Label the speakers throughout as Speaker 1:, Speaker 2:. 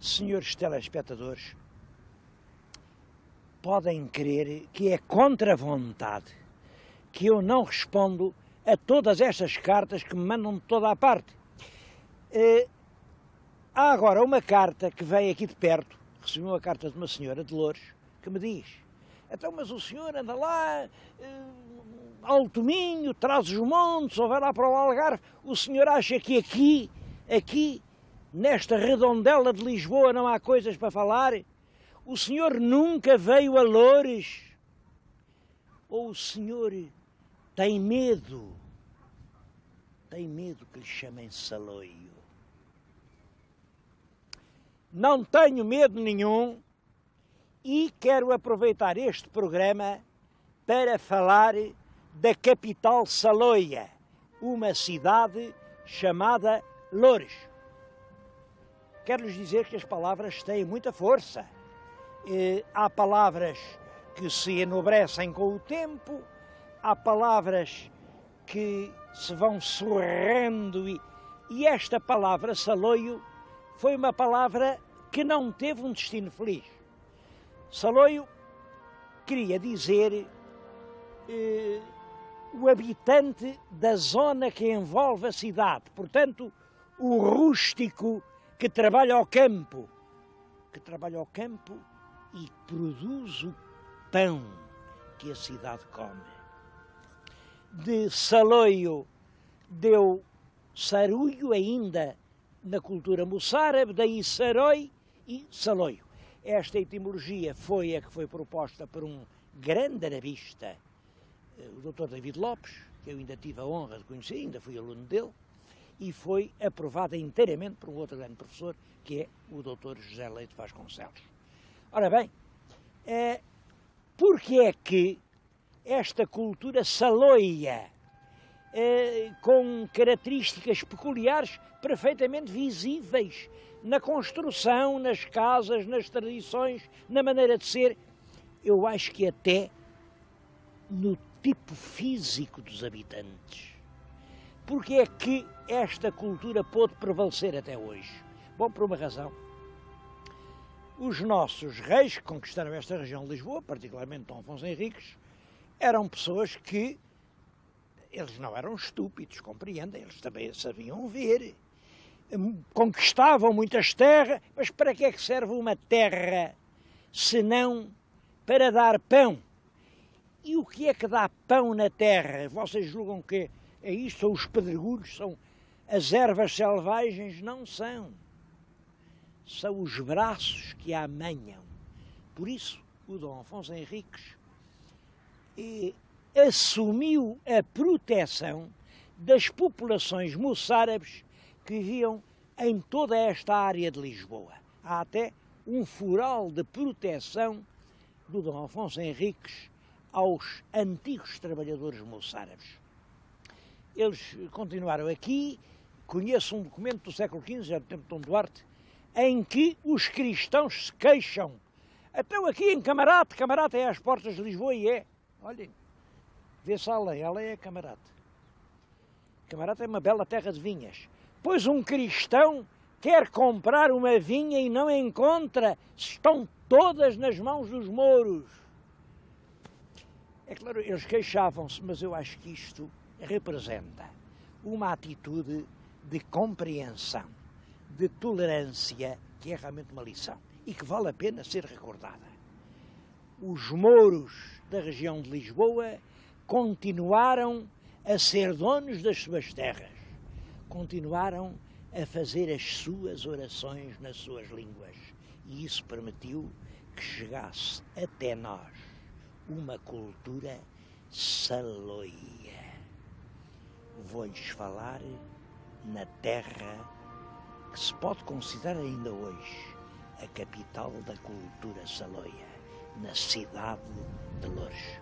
Speaker 1: senhores telespectadores, podem crer que é contra a vontade que eu não respondo a todas estas cartas que me mandam de toda a parte. Há agora uma carta que veio aqui de perto, recebi uma carta de uma senhora de Loures, que me diz: então, mas o senhor anda lá, Alto Minho, Trás-os-Montes, ou vai lá para o Algarve, o senhor acha que aqui, nesta redondela de Lisboa, não há coisas para falar? O senhor nunca veio a Loures? Ou o senhor tem medo que lhe chamem saloio? Não tenho medo nenhum e quero aproveitar este programa para falar da capital saloia, uma cidade chamada Loures. Quero-lhes dizer que as palavras têm muita força. Há palavras que se enobrecem com o tempo, há palavras que se vão sorrendo e esta palavra saloio foi uma palavra que não teve um destino feliz. Saloio queria dizer o habitante da zona que envolve a cidade, portanto, o rústico que trabalha ao campo e produz o pão que a cidade come. De saloio deu sarulho ainda na cultura moçárabe, daí sarói e saloio. Esta etimologia foi a que foi proposta por um grande arabista, o Dr. David Lopes, que eu ainda tive a honra de conhecer, ainda fui aluno dele, e foi aprovada inteiramente por um outro grande professor, que é o Dr. José Leite Vasconcelos. Ora bem, porque é que esta cultura saloia, com características peculiares perfeitamente visíveis na construção, nas casas, nas tradições, na maneira de ser, eu acho que até no tipo físico dos habitantes. Porque é que esta cultura pôde prevalecer até hoje? Bom, por uma razão. Os nossos reis que conquistaram esta região de Lisboa, particularmente Dom Afonso Henriques, eram pessoas que, eles não eram estúpidos, compreendem, eles também sabiam ver. Conquistavam muitas terras, mas para que é que serve uma terra senão para dar pão? E o que é que dá pão na terra? Vocês julgam que é isto? São os pedregulhos? São as ervas selvagens? Não são. São os braços que a amanham. Por isso, o Dom Afonso Henriques assumiu a proteção das populações moçárabes que viviam em toda esta área de Lisboa. Há até um fural de proteção do Dom Afonso Henriques aos antigos trabalhadores moçárabes. Eles continuaram aqui. Conheço um documento do século XV, já do tempo de Dom Duarte, em que os cristãos se queixam. Então aqui em Camarate é às portas de Lisboa e é, olhem, vê-se além, ela é Camarate. Camarate é uma bela terra de vinhas. Pois um cristão quer comprar uma vinha e não encontra, estão todas nas mãos dos mouros. É claro, eles queixavam-se, mas eu acho que isto representa uma atitude de compreensão, de tolerância, que é realmente uma lição e que vale a pena ser recordada. Os mouros da região de Lisboa continuaram a ser donos das suas terras, continuaram a fazer as suas orações nas suas línguas e isso permitiu que chegasse até nós uma cultura saloia. Vou-lhes falar na terra que se pode considerar ainda hoje a capital da cultura saloia, na cidade de Loures.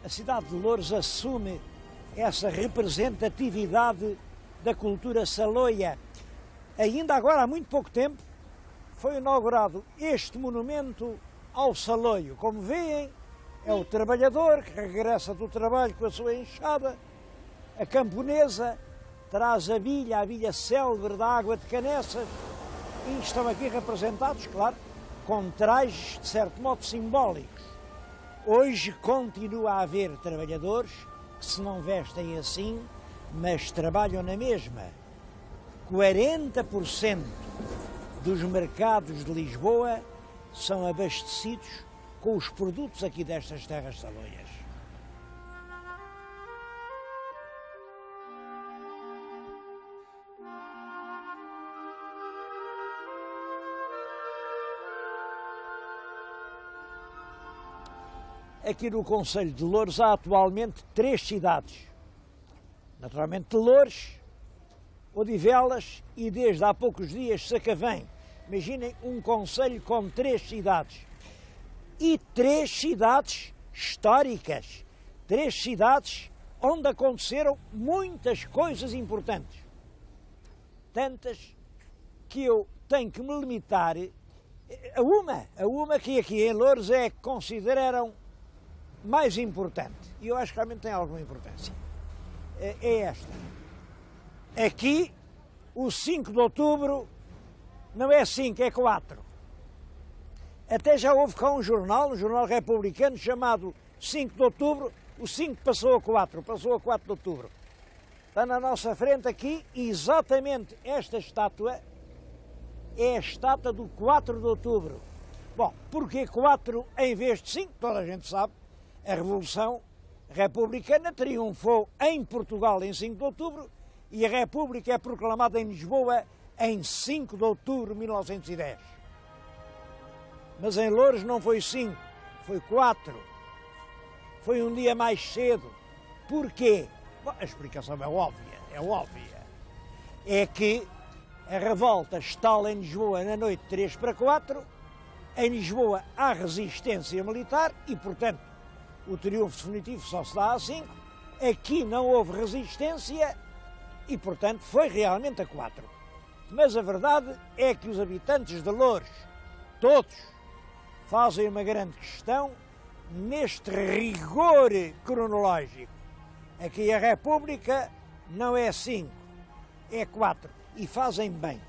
Speaker 1: A cidade de Loures assume essa representatividade da cultura saloia. Ainda agora, há muito pouco tempo, foi inaugurado este monumento ao saloio. Como veem, é o trabalhador que regressa do trabalho com a sua enxada A camponesa traz a bilha célebre da água de Caneças, e estão aqui representados, claro, com trajes de certo modo simbólicos. Hoje continua a haver trabalhadores que se não vestem assim, mas trabalham na mesma. 40% dos mercados de Lisboa são abastecidos com os produtos aqui destas terras salóias. Aqui no concelho de Loures há atualmente 3 cidades. Naturalmente de Loures, Odivelas e desde há poucos dias Sacavém. Imaginem um concelho com 3 cidades. E 3 cidades históricas. 3 cidades onde aconteceram muitas coisas importantes. Tantas que eu tenho que me limitar a uma que aqui em Loures é que consideram mais importante, e eu acho que realmente tem alguma importância, é esta. Aqui, o 5 de outubro, não é 5, é 4. Até já houve cá um jornal republicano, chamado 5 de outubro, o 5 passou a 4 de outubro. Está na nossa frente aqui, exatamente esta estátua, é a estátua do 4 de outubro. Bom, porquê 4 em vez de 5? Toda a gente sabe. A Revolução Republicana triunfou em Portugal em 5 de outubro e a República é proclamada em Lisboa em 5 de outubro de 1910. Mas em Loures não foi 5, foi 4. Foi um dia mais cedo. Porquê? Bom, a explicação é óbvia. É que a revolta estala em Lisboa na noite de 3 para 4, em Lisboa há resistência militar e, portanto, o triunfo definitivo só se dá a 5, aqui não houve resistência e, portanto, foi realmente a 4. Mas a verdade é que os habitantes de Loures, todos, fazem uma grande questão neste rigor cronológico. Aqui a República não é 5, é 4, e fazem bem,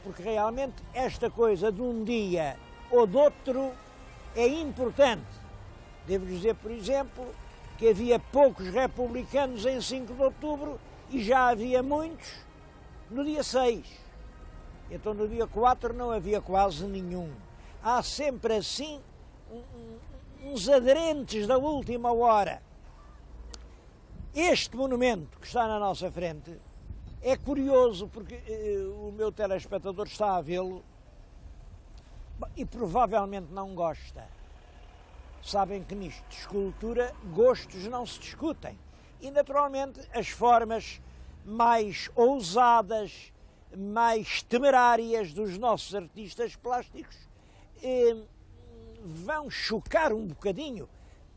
Speaker 1: porque realmente esta coisa de um dia ou de outro é importante. Devo dizer, por exemplo, que havia poucos republicanos em 5 de outubro e já havia muitos no dia 6. Então no dia 4 não havia quase nenhum. Há sempre assim uns aderentes da última hora. Este monumento que está na nossa frente é curioso porque o meu telespectador está a vê-lo e provavelmente não gosta. Sabem que nisto de escultura gostos não se discutem e naturalmente as formas mais ousadas, mais temerárias dos nossos artistas plásticos vão chocar um bocadinho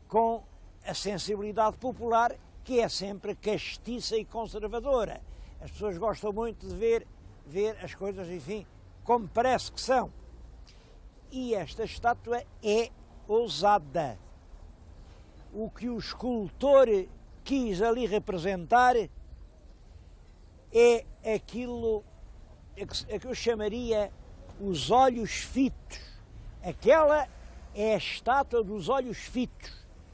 Speaker 1: com a sensibilidade popular, que é sempre castiça e conservadora. As pessoas gostam muito de ver as coisas, enfim, como parece que são. E esta estátua é ousada. O que o escultor quis ali representar é aquilo a que eu chamaria os olhos fitos. Aquela é a estátua dos olhos fitos.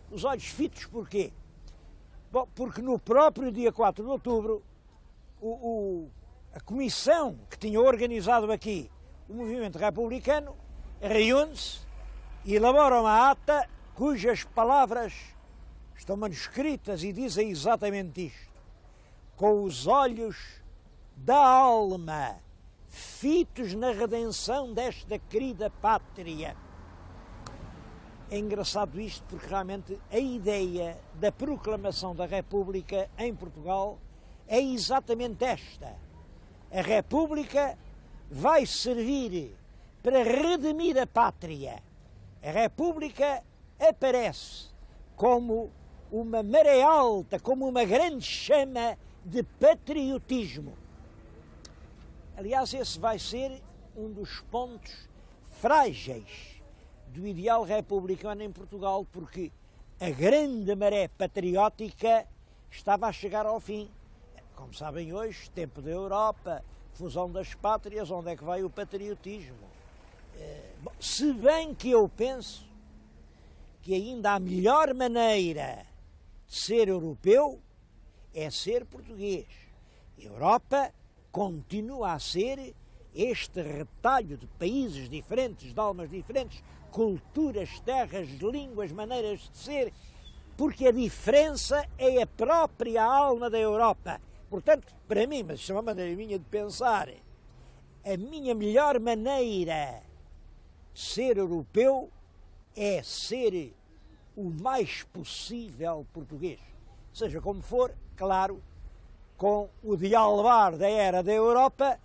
Speaker 1: Os olhos fitos porquê? Bom, porque no próprio dia 4 de outubro, a comissão que tinha organizado aqui o movimento republicano reúne-se e elabora uma ata cujas palavras estão manuscritas e dizem exatamente isto: com os olhos da alma fitos na redenção desta querida pátria. É engraçado isto porque realmente a ideia da proclamação da República em Portugal é exatamente esta. A República vai servir para redimir a pátria. A República aparece como uma maré alta, como uma grande chama de patriotismo. Aliás, esse vai ser um dos pontos frágeis do ideal republicano em Portugal, porque a grande maré patriótica estava a chegar ao fim. Como sabem hoje, tempo da Europa, fusão das pátrias, onde é que vai o patriotismo? Bom, se bem que eu penso que ainda a melhor maneira de ser europeu é ser português. A Europa continua a ser este retalho de países diferentes, de almas diferentes, culturas, terras, línguas, maneiras de ser, porque a diferença é a própria alma da Europa. Portanto, para mim, mas isto é uma maneira minha de pensar, a minha melhor maneira de ser europeu é ser o mais possível português. Seja como for, claro, com o dialbar da era da Europa,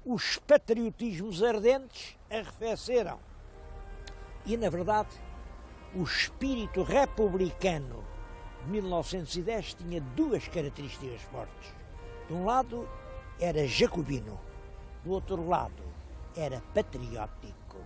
Speaker 1: os patriotismos ardentes arrefeceram. E, na verdade, o espírito republicano de 1910 tinha duas características fortes. De um lado, era jacobino, do outro lado, era patriótico.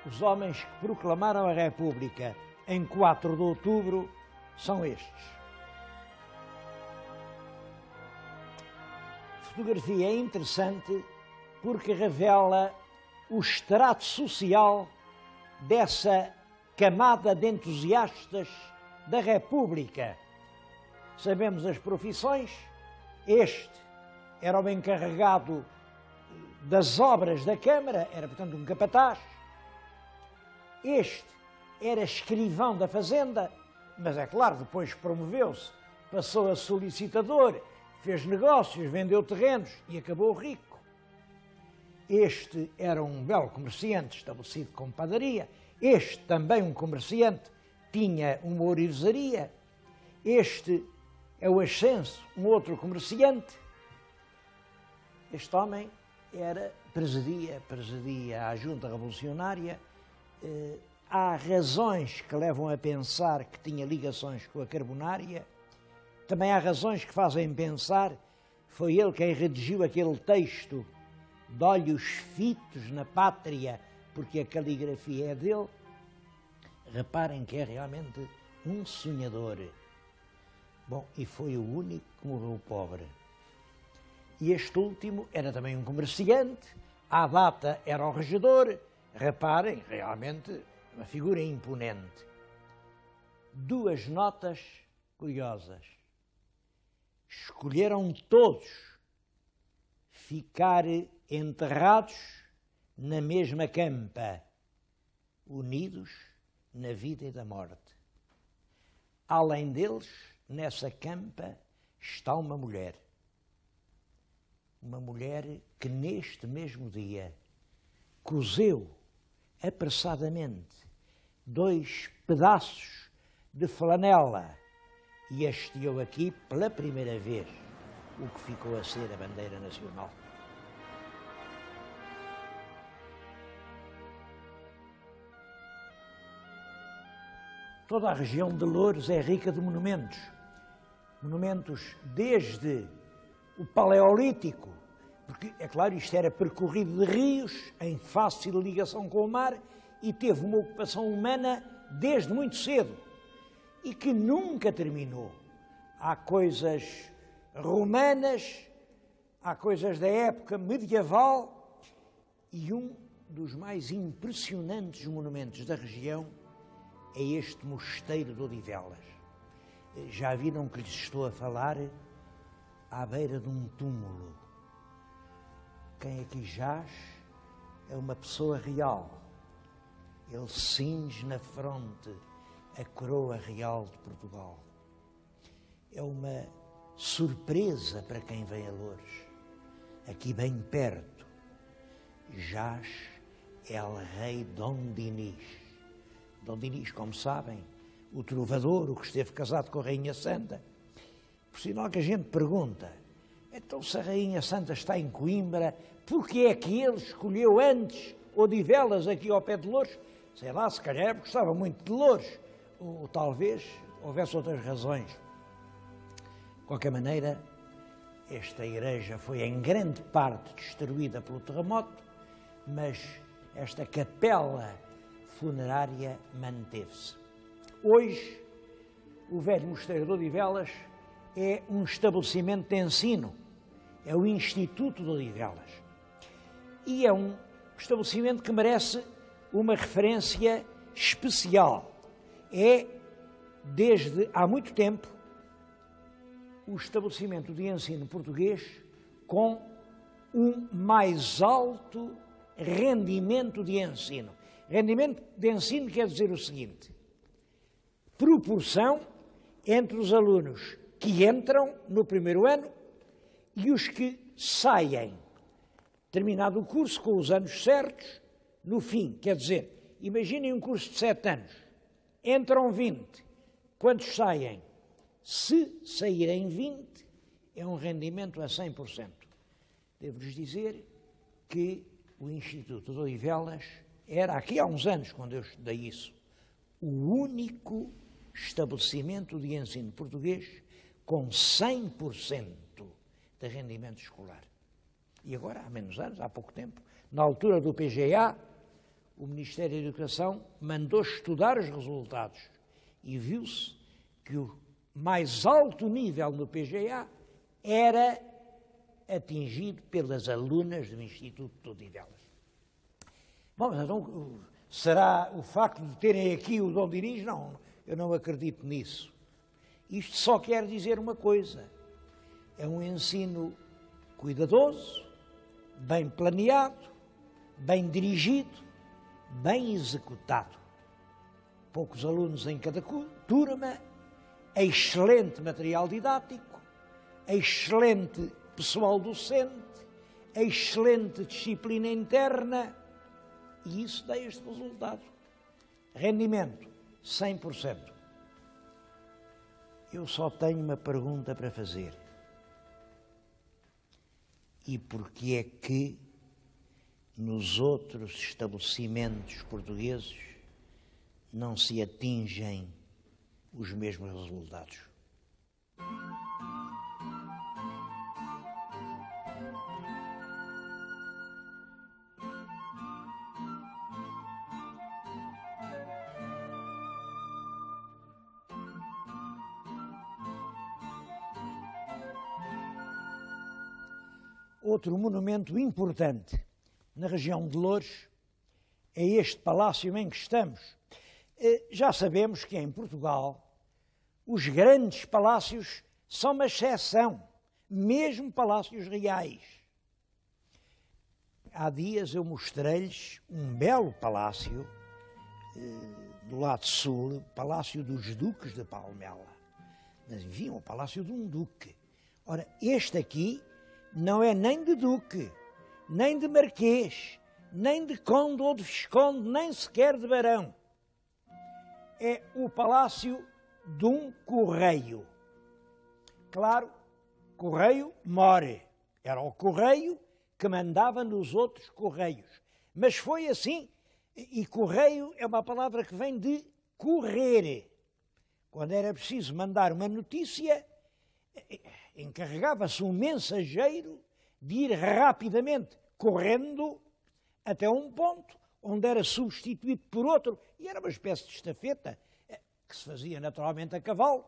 Speaker 1: Os homens que proclamaram a República em 4 de outubro são estes. A fotografia é interessante porque revela o extrato social dessa camada de entusiastas da República. Sabemos as profissões. Este era o encarregado das obras da Câmara, era, portanto, um capataz. Este era escrivão da Fazenda, mas é claro, depois promoveu-se, passou a solicitador, fez negócios, vendeu terrenos e acabou rico. Este era um belo comerciante, estabelecido com padaria. Este, também um comerciante, tinha uma ourivesaria. Este é o Ascenso, um outro comerciante. Este homem presidia a Junta Revolucionária. Há razões que levam a pensar que tinha ligações com a Carbonária. Também há razões que fazem pensar foi ele quem redigiu aquele texto de olhos fitos na pátria, porque a caligrafia é dele. Reparem que é realmente um sonhador. Bom, e foi o único que morreu pobre. E este último era também um comerciante, à data era o regedor. Reparem, realmente, uma figura imponente. Duas notas curiosas. Escolheram todos ficar enterrados na mesma campa, unidos na vida e da morte. Além deles, nessa campa, está uma mulher. Uma mulher que neste mesmo dia cozeu apressadamente 2 pedaços de flanela e hasteou aqui pela primeira vez o que ficou a ser a bandeira nacional. Toda a região de Loures é rica de monumentos. Monumentos desde o Paleolítico, porque, é claro, isto era percorrido de rios, em fácil ligação com o mar, e teve uma ocupação humana desde muito cedo, e que nunca terminou. Há coisas romanas, há coisas da época medieval, e um dos mais impressionantes monumentos da região é este mosteiro de Odivelas. Já viram que lhes estou a falar à beira de um túmulo. Quem aqui jaz é uma pessoa real. Ele cinge na fronte a coroa real de Portugal. É uma surpresa para quem vem a Loures. Aqui bem perto jaz El Rei Dom Dinis. Dom Dinis, como sabem, o trovador, o que esteve casado com a Rainha Santa. Por sinal que a gente pergunta, então se a Rainha Santa está em Coimbra, porque é que ele escolheu antes Odivelas aqui ao pé de Loures? Sei lá, se calhar porque gostava muito de Loures, ou talvez houvesse outras razões. De qualquer maneira, Esta igreja foi em grande parte destruída pelo terremoto, mas esta capela funerária manteve-se. Hoje, o velho Mosteiro de Odivelas é um estabelecimento de ensino, é o Instituto de Odivelas. E é um estabelecimento que merece uma referência especial. É, desde há muito tempo, o estabelecimento de ensino português com um mais alto rendimento de ensino. Rendimento de ensino quer dizer o seguinte: proporção entre os alunos que entram no primeiro ano e os que saem, terminado o curso com os anos certos, no fim. Quer dizer, imaginem um curso de 7 anos, entram 20, quantos saem? Se saírem 20, é um rendimento a 100%. Devo-lhes dizer que o Instituto de Odivelas era, aqui há uns anos, quando eu estudei isso, o único estabelecimento de ensino português com 100% de rendimento escolar. E agora, há menos anos, há pouco tempo, na altura do PGA, o Ministério da Educação mandou estudar os resultados e viu-se que o mais alto nível no PGA era atingido pelas alunas do Instituto de Odivelas. Bom, mas então, será o facto de terem aqui o Dom Dinis? Não, eu não acredito nisso. Isto só quer dizer uma coisa: é um ensino cuidadoso, bem planeado, bem dirigido, bem executado. Poucos alunos em cada turma, excelente material didático, excelente pessoal docente, excelente disciplina interna, e isso dá este resultado. Rendimento, 100%. Eu só tenho uma pergunta para fazer. E porquê é que nos outros estabelecimentos portugueses não se atingem os mesmos resultados? Outro monumento importante na região de Loures é este palácio em que estamos. Já sabemos que em Portugal os grandes palácios são uma exceção, mesmo palácios reais. Há dias eu mostrei-lhes um belo palácio do lado sul, o Palácio dos Duques de Palmela. Enfim, o palácio de um duque. Ora, este aqui não é nem de duque, nem de marquês, nem de conde ou de visconde, nem sequer de barão. É o palácio de um correio. Claro, correio more. Era o correio que mandava nos outros correios. Mas foi assim, e correio é uma palavra que vem de correr. Quando era preciso mandar uma notícia, encarregava-se um mensageiro de ir rapidamente, correndo, até um ponto onde era substituído por outro, e era uma espécie de estafeta, que se fazia naturalmente a cavalo.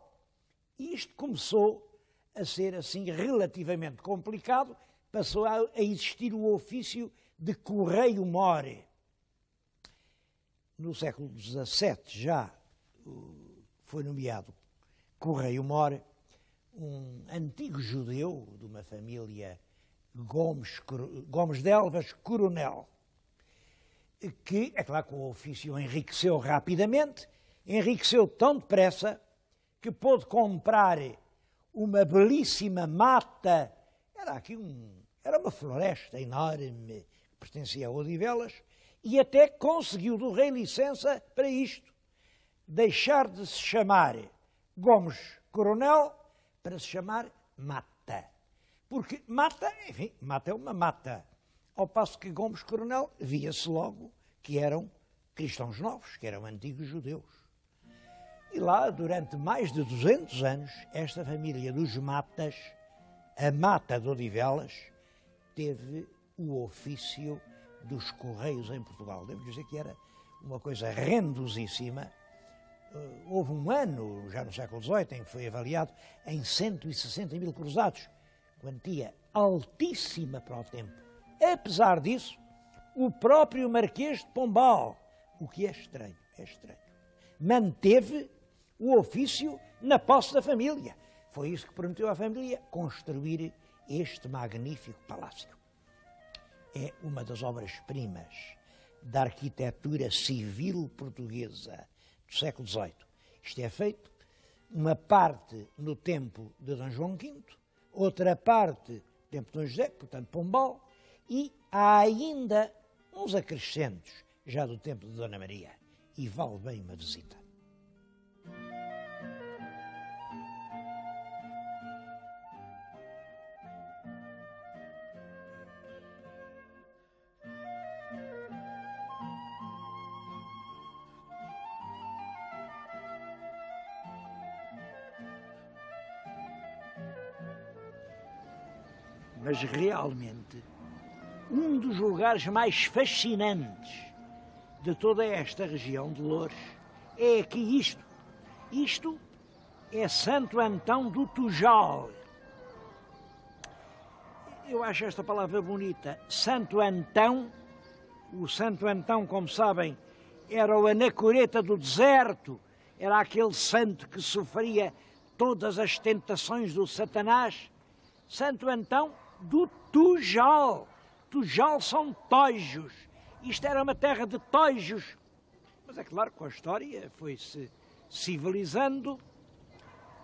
Speaker 1: E isto começou a ser assim relativamente complicado, passou a existir o ofício de correio-more. No século XVII já foi nomeado correio-more um antigo judeu de uma família Gomes de Elvas, coronel, que, é claro que o ofício enriqueceu rapidamente, enriqueceu tão depressa que pôde comprar uma belíssima mata, era uma floresta enorme, que pertencia a Odivelas, e até conseguiu do rei licença para isto, deixar de se chamar Gomes Coronel para se chamar Mata. Porque mata, enfim, mata é uma mata. Ao passo que Gomes Coronel via-se logo que eram cristãos novos, que eram antigos judeus. E lá, durante mais de 200 anos, esta família dos Matas a Mata de Odivelas teve o ofício dos Correios em Portugal. Devo dizer que era uma coisa rendosíssima. Houve um ano, já no século XVIII, em que foi avaliado em 160 mil cruzados, quantia altíssima para o tempo. Apesar disso, o próprio Marquês de Pombal, o que é estranho, manteve o ofício na posse da família. Foi isso que permitiu à família construir este magnífico palácio. É uma das obras-primas da arquitetura civil portuguesa do século XVIII. Isto é feito, uma parte no tempo de D. João V, outra parte no tempo de D. José, portanto Pombal, e há ainda uns acrescentos já do tempo de Dona Maria, e vale bem uma visita. Mas realmente, um dos lugares mais fascinantes de toda esta região de Loures é aqui isto. Isto é Santo Antão do Tujal. Eu acho esta palavra bonita. Santo Antão, o Santo Antão, como sabem, era o anacoreta do deserto, era aquele santo que sofria todas as tentações do Satanás. Santo Antão do Tujal. Tujal são tojos. Isto era uma terra de tojos. Mas é claro, com a história foi-se civilizando.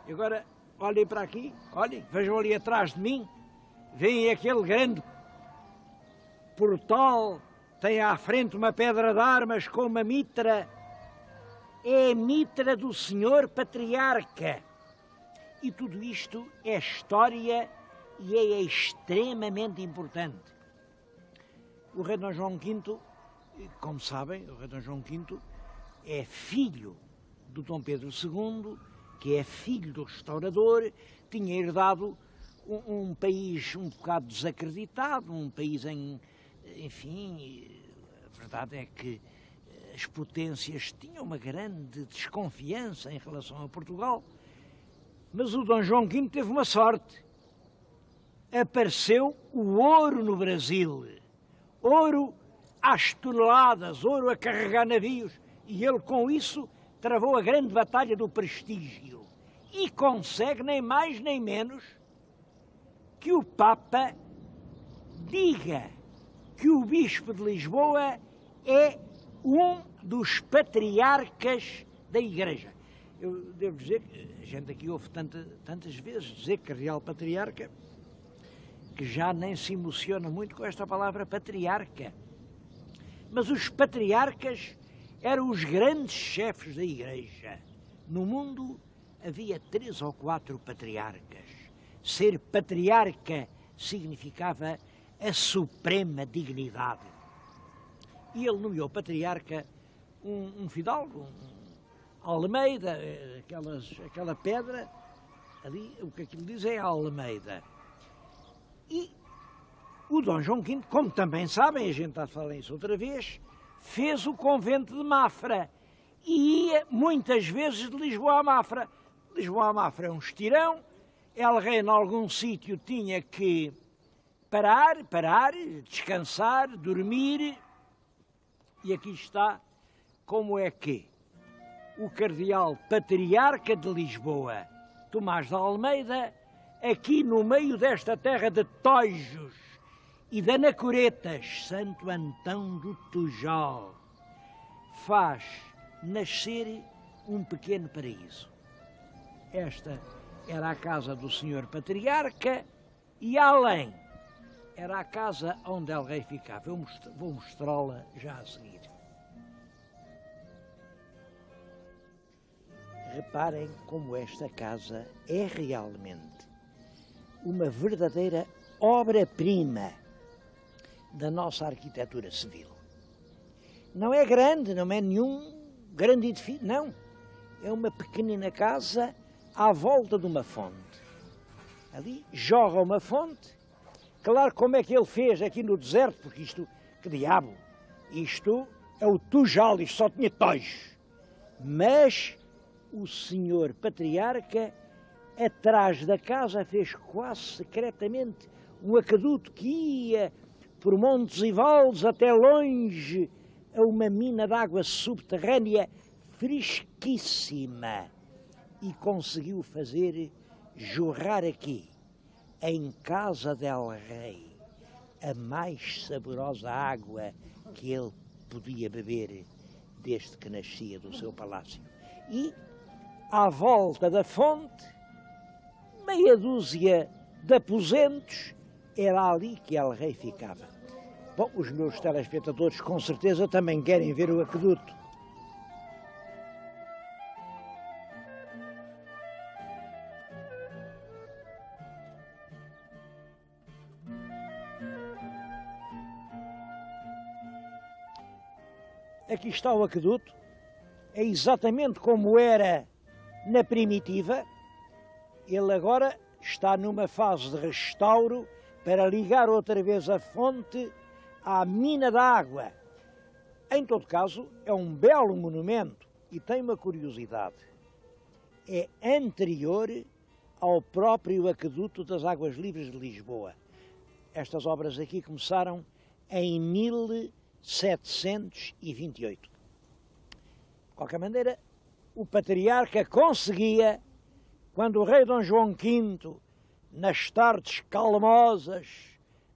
Speaker 1: E agora, olhem para aqui, olhem, vejam ali atrás de mim, veem aquele grande portal, tem à frente uma pedra de armas com uma mitra. É a mitra do Senhor Patriarca. E tudo isto é história e é extremamente importante. O rei Dom João V, como sabem, o rei Dom João V é filho do Dom Pedro II, que é filho do restaurador, tinha herdado um país um bocado desacreditado, um país enfim, a verdade é que as potências tinham uma grande desconfiança em relação a Portugal, mas o Dom João V teve uma sorte. Apareceu o ouro no Brasil, ouro às toneladas, ouro a carregar navios, e ele com isso travou a grande batalha do prestígio e consegue nem mais nem menos que o Papa diga que o Bispo de Lisboa é um dos patriarcas da Igreja. Eu devo dizer que a gente aqui ouve tantas vezes dizer que a Real Patriarca, que já nem se emociona muito com esta palavra patriarca. Mas os patriarcas eram os grandes chefes da Igreja. No mundo havia 3 ou 4 patriarcas. Ser patriarca significava a suprema dignidade. E ele nomeou patriarca um fidalgo, um Almeida, aquela pedra, ali o que aquilo diz é Almeida. E o Dom João V, como também sabem, a gente está a falar isso outra vez, fez o convento de Mafra e ia muitas vezes de Lisboa a Mafra. Lisboa a Mafra é um estirão, El Rei em algum sítio tinha que parar, descansar, dormir, e aqui está como é que o cardeal patriarca de Lisboa, Tomás de Almeida, aqui no meio desta terra de tojos e de anacoretas, Santo Antão do Tujal, faz nascer um pequeno paraíso. Esta era a casa do Senhor Patriarca e além era a casa onde El Rei ficava. Eu vou mostrá-la já a seguir. Reparem como esta casa é realmente uma verdadeira obra-prima da nossa arquitetura civil. Não é grande, não é nenhum grande edifício, não. É uma pequenina casa à volta de uma fonte. Ali jorra uma fonte. Claro, como é que ele fez aqui no deserto, porque isto, que diabo, isto é o Tujal, isto só tinha tojos. Mas o senhor patriarca, atrás da casa, fez quase secretamente um aqueduto que ia por montes e vales até longe a uma mina de água subterrânea fresquíssima, e conseguiu fazer jorrar aqui, em casa del Rei, a mais saborosa água que ele podia beber desde que nascia do seu palácio. E, à volta da fonte, meia dúzia de aposentos, era ali que el Rei ficava. Bom, os meus telespectadores com certeza também querem ver o aqueduto. Aqui está o aqueduto, é exatamente como era na primitiva. Ele agora está numa fase de restauro para ligar outra vez a fonte à mina d'água. Em todo caso, é um belo monumento e tem uma curiosidade. É anterior ao próprio aqueduto das Águas Livres de Lisboa. Estas obras aqui começaram em 1728. De qualquer maneira, o patriarca conseguia, quando o rei Dom João V, nas tardes calmosas,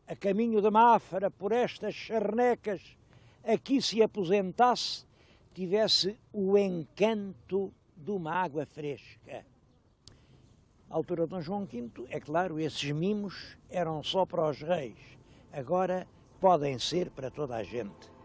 Speaker 1: a caminho de Mafra, por estas charnecas, aqui se aposentasse, tivesse o encanto de uma água fresca. Na altura de Dom João V, é claro, esses mimos eram só para os reis. Agora podem ser para toda a gente.